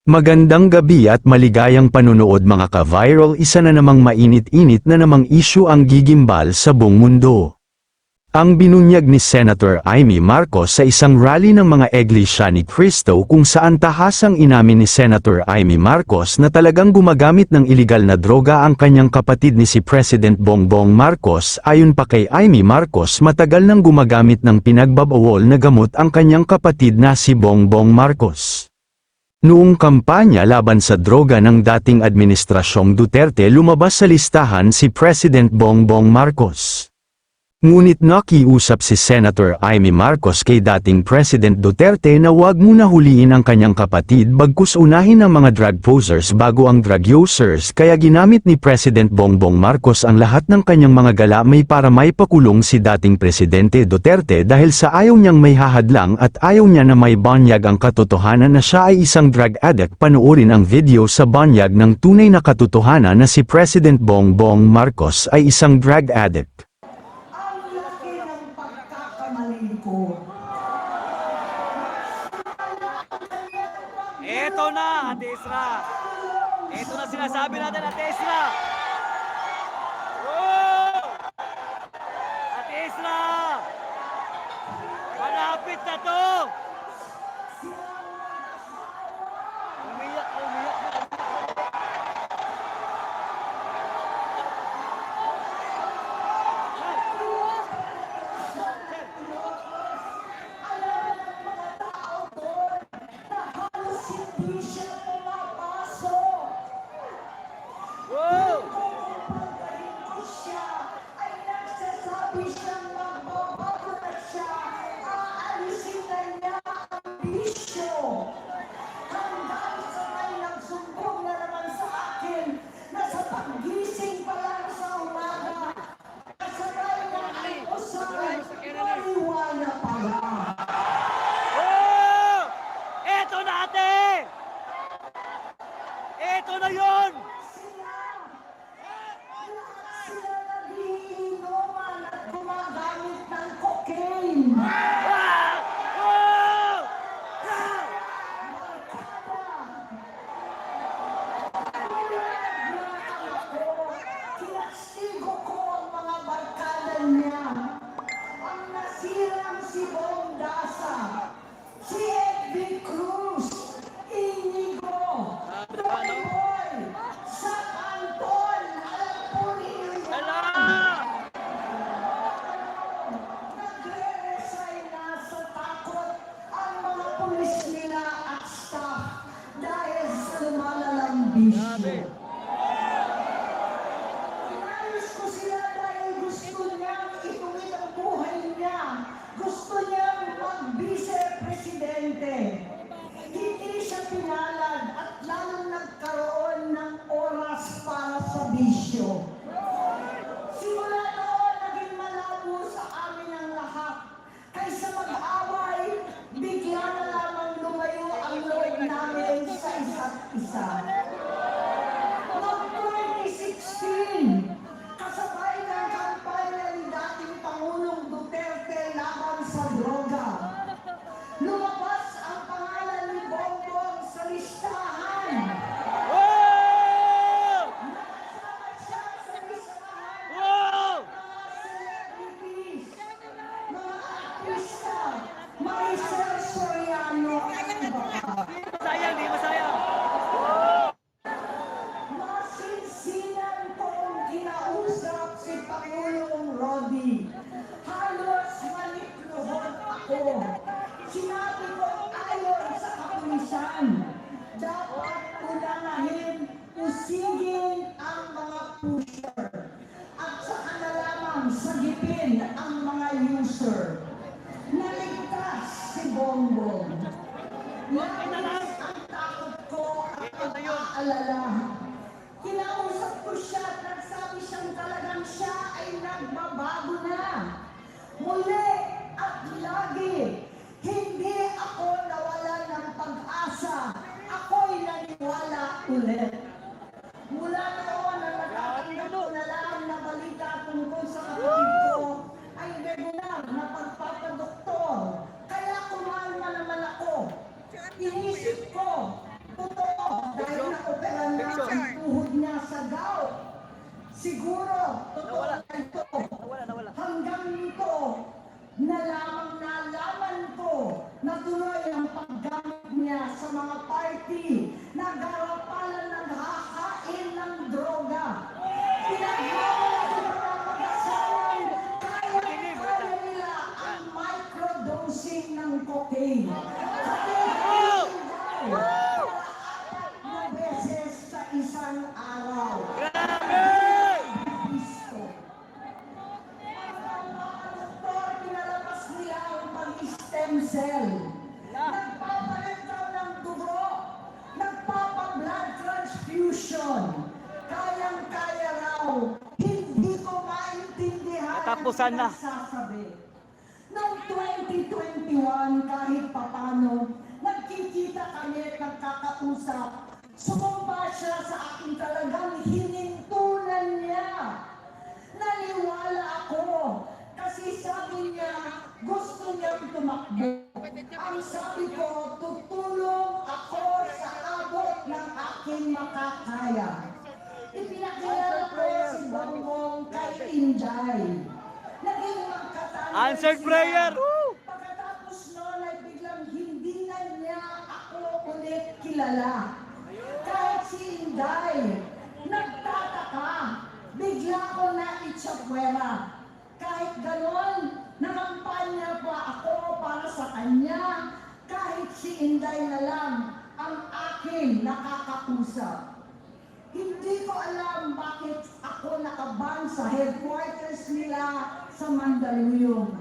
Magandang gabi at maligayang panunood mga ka-viral. Isa na namang mainit-init na namang issue ang gigimbal sa buong mundo. Ang binunyag ni Senator Amy Marcos sa isang rally ng mga Iglesia ni Cristo kung saan tahasang inamin ni Senator Amy Marcos na talagang gumagamit ng iligal na droga ang kanyang kapatid ni si President Bongbong Marcos. Ayon pa kay Amy Marcos, matagal nang gumagamit ng pinagbabawal na gamot ang kanyang kapatid na si Bongbong Marcos. Noong kampanya laban sa droga ng dating administrasyong Duterte, lumabas sa listahan si President Bongbong Marcos. Ngunit nakiusap si Senator Amy Marcos kay dating President Duterte na huwag muna huliin ang kanyang kapatid bagkus unahin ang mga drug posers bago ang drug users, kaya ginamit ni President Bongbong Marcos ang lahat ng kanyang mga galamay para maipakulong si dating Presidente Duterte dahil sa ayaw niyang may hahadlang at ayaw niya na may banyag ang katotohanan na siya ay isang drug addict. Panoorin ang video sa banyag ng tunay na katotohanan na si President Bongbong Marcos ay isang drug addict. Ito na, Ate Isra. Ito na sinasabi natin, Ate Isra. Wow! Ate Isra! Malapit na to! Umiyak, umiyak. Ito na yun! Sila nagiinuman at gumagamit ng cocaine. Kinastigo ko ang mga barkada niya. Ang nasirang si Bong Dasa, si Edwin Cruz, Inigo, Boy, sa Anton, alam po ninyo yan. Nagre-resign na sa takot ang mga pulis nila at staff dahil sa lumalalang bisyo. Inayos ko sila dahil gusto niyang ituwid ang buhay niya. Gusto niyang mag-vice-presidente. Hindi siya pinalad at lalong nagkaroon ng oras para sa bisyo. Simula noon, naging malabo sa amin ang lahat. Kaysa mag-away, bigla na lamang lumayo ang loob namin sa isa't isa. Noong 2016, kasabay ng kampanya ni dating Pangulong Duterte laban sa droga, lumabas ang pangalan ni Bongbong sa listahan. Nakasama siya sa listahan ng mga celebrities, mga artista, Maricel Soriano at iba pa. Masayang, di masayang. Masinsinan kong kinausap si Pangulong Rodi. Halos manipluhod ako. Sinabi ko ayon sa kapulisan, dapat unahin, usigin ang mga pusher at saka na lamang sagipin ang mga user. Naligtas si Bongbong. Nais ang takot ko at pag-aalala. Kinausap ko siya at nagsabi siyang talagang siya ay nagbabago na. Muli at lagi, hindi ako nawalan ng pag-asa. Ako'y naniwala ulit. Mula noon na natatanggap ko na lang na balita tungkol sa kapatid ko, ay regular na pagpapadoktor. Kaya kumalma naman ako. Inisip ko, totoo Siguro, totoo Nawala. na ito. Nawala. Hanggang nito, nalaman ko na tuloy ang paggamit niya sa mga party na garapalan ng hahain ng droga. Pinagmamala sa mga mag-asawan, kaya nila ang microdosing ng cocaine. Apat na beses sa isang araw. Kristo. Ang mga doktor, pinalabas nila ang pag-stem cell. Nagpapalit daw ng dugo. Nagpapa-blood transfusion. Kayang-kaya raw. Hindi ko maintindihan Katapusan na. ang pinagsasabi. Noong 2021, kahit papano, nagkikita kami at nagkakausap. Sumumpa siya sa akin, talagang hinintunan niya. Naniwala ako kasi sabi niya gusto niyang tumakbo. Ang sabi ko, tutulong ako sa abot ng aking makakaya. Ipinakilala ko si Bongbong kay Inday. Naging magkatanan Answered sila. prayer! Woo! Pagkatapos noon ay biglang hindi na niya ako ulit kilala. Kahit si Inday, nagtataka, bigla ko na itsapwera. Kahit ganon, nakampanya pa ako para sa kanya. Kahit si Inday na lang ang aking nakakausap. Hindi ko alam bakit ako nakaban sa headquarters nila sa Mandaluyong.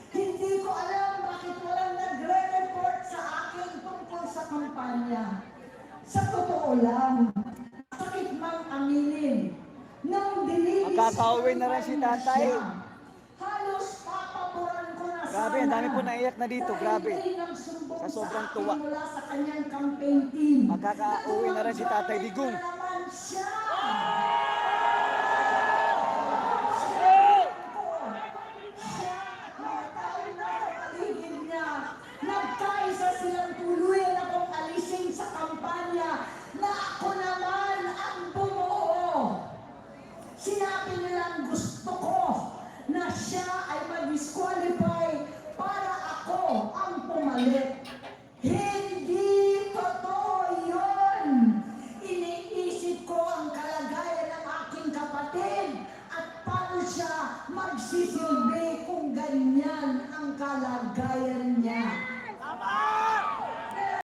Hindi ko alam bakit walang nagre-report sa akin tungkol sa kampanya. Sa totoo lang, sakit mang aminin. Nang dinilis Magkakauwi na rin si tatay. halos papaboran ko na Grabe, ang dami po naiyak na dito, grabe. Sa sobrang tuwa. Mula sa kanyang campaign team. Magkakauwi na rin si Tatay Digong. Naman siya.